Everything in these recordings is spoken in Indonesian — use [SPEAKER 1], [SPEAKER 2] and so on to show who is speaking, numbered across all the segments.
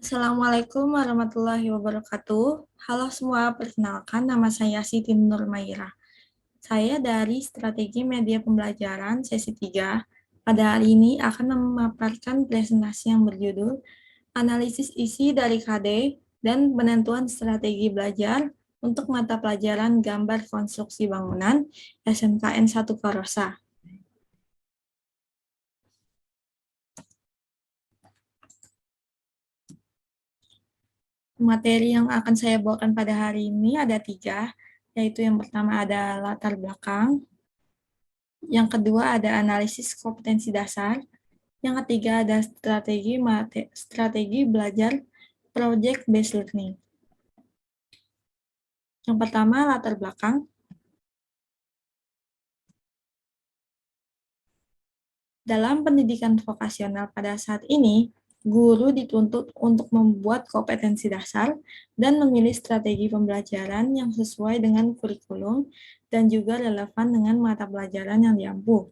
[SPEAKER 1] Assalamualaikum warahmatullahi wabarakatuh. Halo semua, perkenalkan nama saya Siti Nurmaira. Saya dari Strategi Media Pembelajaran sesi 3. Pada hari ini akan memaparkan presentasi yang berjudul Analisis Isi dari KD dan Penentuan Strategi Belajar untuk Mata Pelajaran Gambar Konstruksi Bangunan SMKN 1 Korosa. Materi yang akan saya bawakan pada hari ini ada 3, yaitu yang pertama ada latar belakang, yang kedua ada analisis kompetensi dasar, yang ketiga ada strategi belajar project based learning. Yang pertama latar belakang. Dalam pendidikan vokasional pada saat ini, guru dituntut untuk membuat kompetensi dasar dan memilih strategi pembelajaran yang sesuai dengan kurikulum dan juga relevan dengan mata pelajaran yang diampu.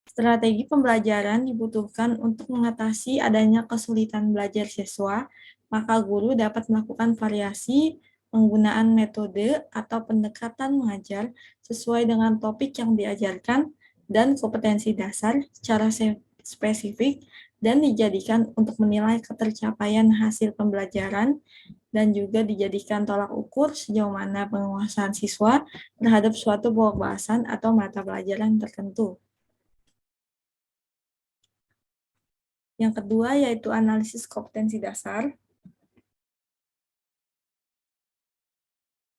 [SPEAKER 1] Strategi pembelajaran dibutuhkan untuk mengatasi adanya kesulitan belajar siswa, maka guru dapat melakukan variasi penggunaan metode atau pendekatan mengajar sesuai dengan topik yang diajarkan dan kompetensi dasar secara spesifik dan dijadikan untuk menilai ketercapaian hasil pembelajaran dan juga dijadikan tolak ukur sejauh mana penguasaan siswa terhadap suatu pokok bahasan atau mata pelajaran tertentu. Yang kedua yaitu analisis kompetensi dasar.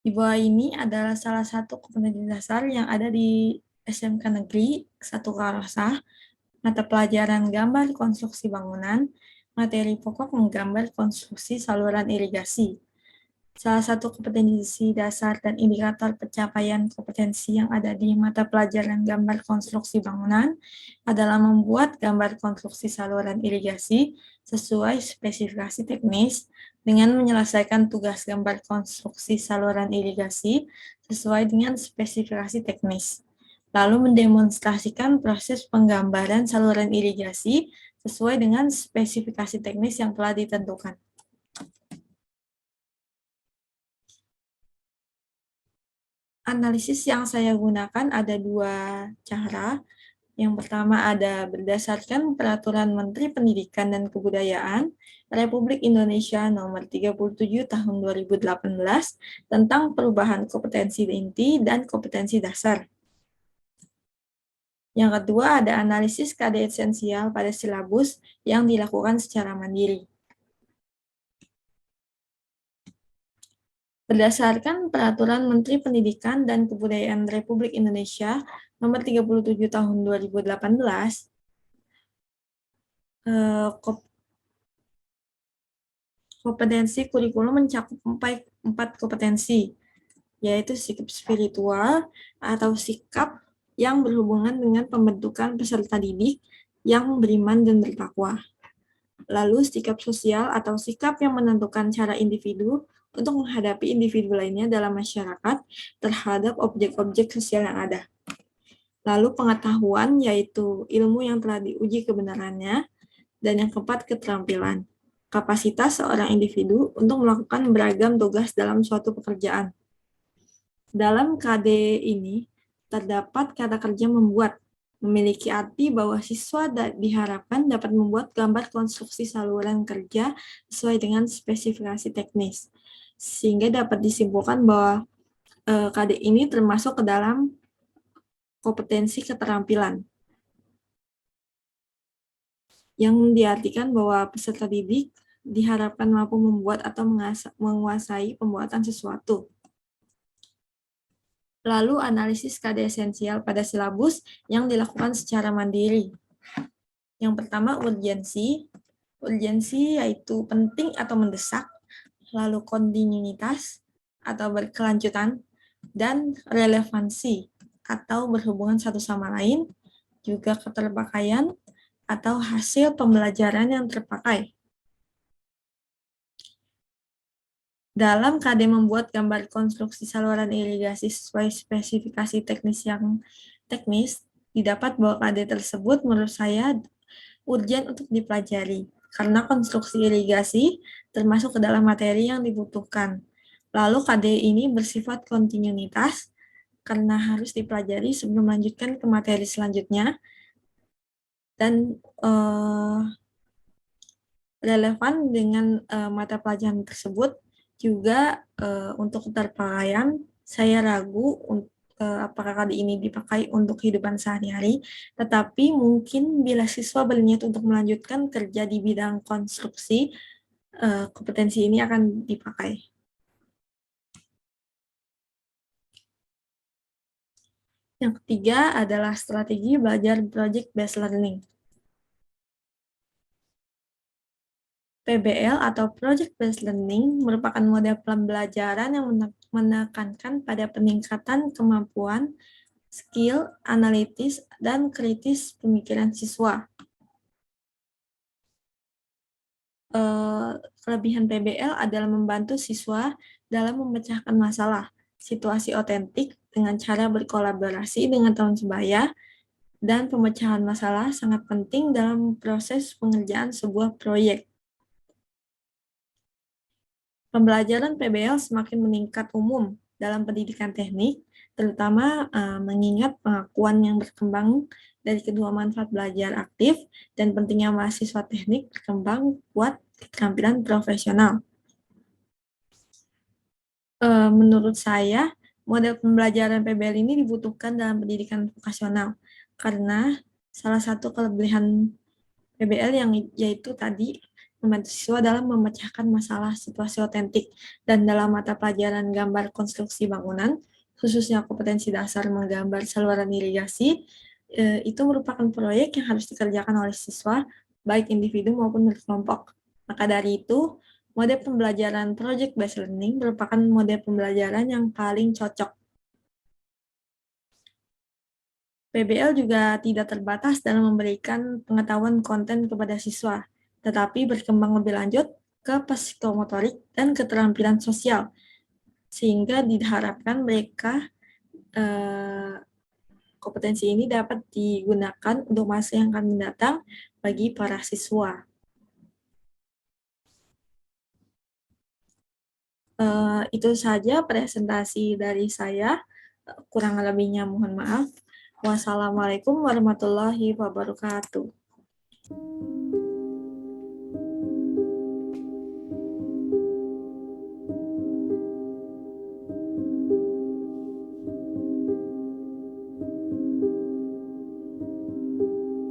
[SPEAKER 1] Di bawah ini adalah salah satu kompetensi dasar yang ada di SMK Negeri 1 Kararsah, mata pelajaran gambar konstruksi bangunan, materi pokok menggambar konstruksi saluran irigasi. Salah satu kompetensi dasar dan indikator pencapaian kompetensi yang ada di mata pelajaran gambar konstruksi bangunan adalah membuat gambar konstruksi saluran irigasi sesuai spesifikasi teknis dengan menyelesaikan tugas gambar konstruksi saluran irigasi sesuai dengan spesifikasi teknis. Lalu mendemonstrasikan proses penggambaran saluran irigasi sesuai dengan spesifikasi teknis yang telah ditentukan. Analisis yang saya gunakan ada 2 cara. Yang pertama ada berdasarkan Peraturan Menteri Pendidikan dan Kebudayaan Republik Indonesia Nomor 37 Tahun 2018 tentang perubahan kompetensi inti dan kompetensi dasar. Yang kedua ada analisis KD esensial pada silabus yang dilakukan secara mandiri. Berdasarkan Peraturan Menteri Pendidikan dan Kebudayaan Republik Indonesia Nomor 37 Tahun 2018, kompetensi kurikulum mencakup 4 kompetensi, yaitu sikap spiritual atau sikap yang berhubungan dengan pembentukan peserta didik yang beriman dan bertakwa. Lalu sikap sosial atau sikap yang menentukan cara individu untuk menghadapi individu lainnya dalam masyarakat terhadap objek-objek sosial yang ada. Lalu pengetahuan, yaitu ilmu yang telah diuji kebenarannya. Dan yang keempat, keterampilan, kapasitas seorang individu untuk melakukan beragam tugas dalam suatu pekerjaan. Dalam KD ini, terdapat kata kerja membuat, memiliki arti bahwa siswa diharapkan dapat membuat gambar konstruksi saluran kerja sesuai dengan spesifikasi teknis, sehingga dapat disimpulkan bahwa KD ini termasuk ke dalam kompetensi keterampilan, yang diartikan bahwa peserta didik diharapkan mampu membuat atau menguasai pembuatan sesuatu. Lalu analisis KD esensial pada silabus yang dilakukan secara mandiri. Yang pertama urgensi. Urgensi yaitu penting atau mendesak, lalu kontinuitas atau berkelanjutan, dan relevansi atau berhubungan satu sama lain, juga keterpakaian atau hasil pembelajaran yang terpakai. Dalam KD membuat gambar konstruksi saluran irigasi sesuai spesifikasi teknis yang teknis, didapat bahwa KD tersebut menurut saya urgent untuk dipelajari. karena konstruksi irigasi termasuk ke dalam materi yang dibutuhkan. Lalu KD ini bersifat kontinuitas karena harus dipelajari sebelum melanjutkan ke materi selanjutnya dan relevan dengan mata pelajaran tersebut. Juga untuk keterpakaian, saya ragu apakah kali ini dipakai untuk kehidupan sehari-hari, tetapi mungkin bila siswa berniat untuk melanjutkan kerja di bidang konstruksi, kompetensi ini akan dipakai. Yang ketiga adalah strategi belajar project-based learning. PBL atau Project Based Learning merupakan model pembelajaran yang menekankan pada peningkatan kemampuan, skill, analitis, dan kritis pemikiran siswa. Kelebihan PBL adalah membantu siswa dalam memecahkan masalah, situasi otentik dengan cara berkolaborasi dengan teman sebaya, dan pemecahan masalah sangat penting dalam proses pengerjaan sebuah proyek. Pembelajaran PBL semakin meningkat umum dalam pendidikan teknik, terutama mengingat pengakuan yang berkembang dari kedua manfaat belajar aktif dan pentingnya mahasiswa teknik berkembang kuat keterampilan profesional. Menurut saya, model pembelajaran PBL ini dibutuhkan dalam pendidikan vokasional karena salah satu kelebihan PBL yang yaitu tadi membantu siswa dalam memecahkan masalah situasi otentik dan dalam mata pelajaran gambar konstruksi bangunan, khususnya kompetensi dasar menggambar saluran irigasi, itu merupakan proyek yang harus dikerjakan oleh siswa, baik individu maupun berkelompok. Maka dari itu, model pembelajaran project-based learning merupakan model pembelajaran yang paling cocok. PBL juga tidak terbatas dalam memberikan pengetahuan konten kepada siswa, tetapi berkembang lebih lanjut ke psikomotorik dan keterampilan sosial, sehingga diharapkan mereka kompetensi ini dapat digunakan untuk masa yang akan mendatang bagi para siswa. Itu saja presentasi dari saya. Kurang lebihnya mohon maaf. Wassalamualaikum warahmatullahi wabarakatuh.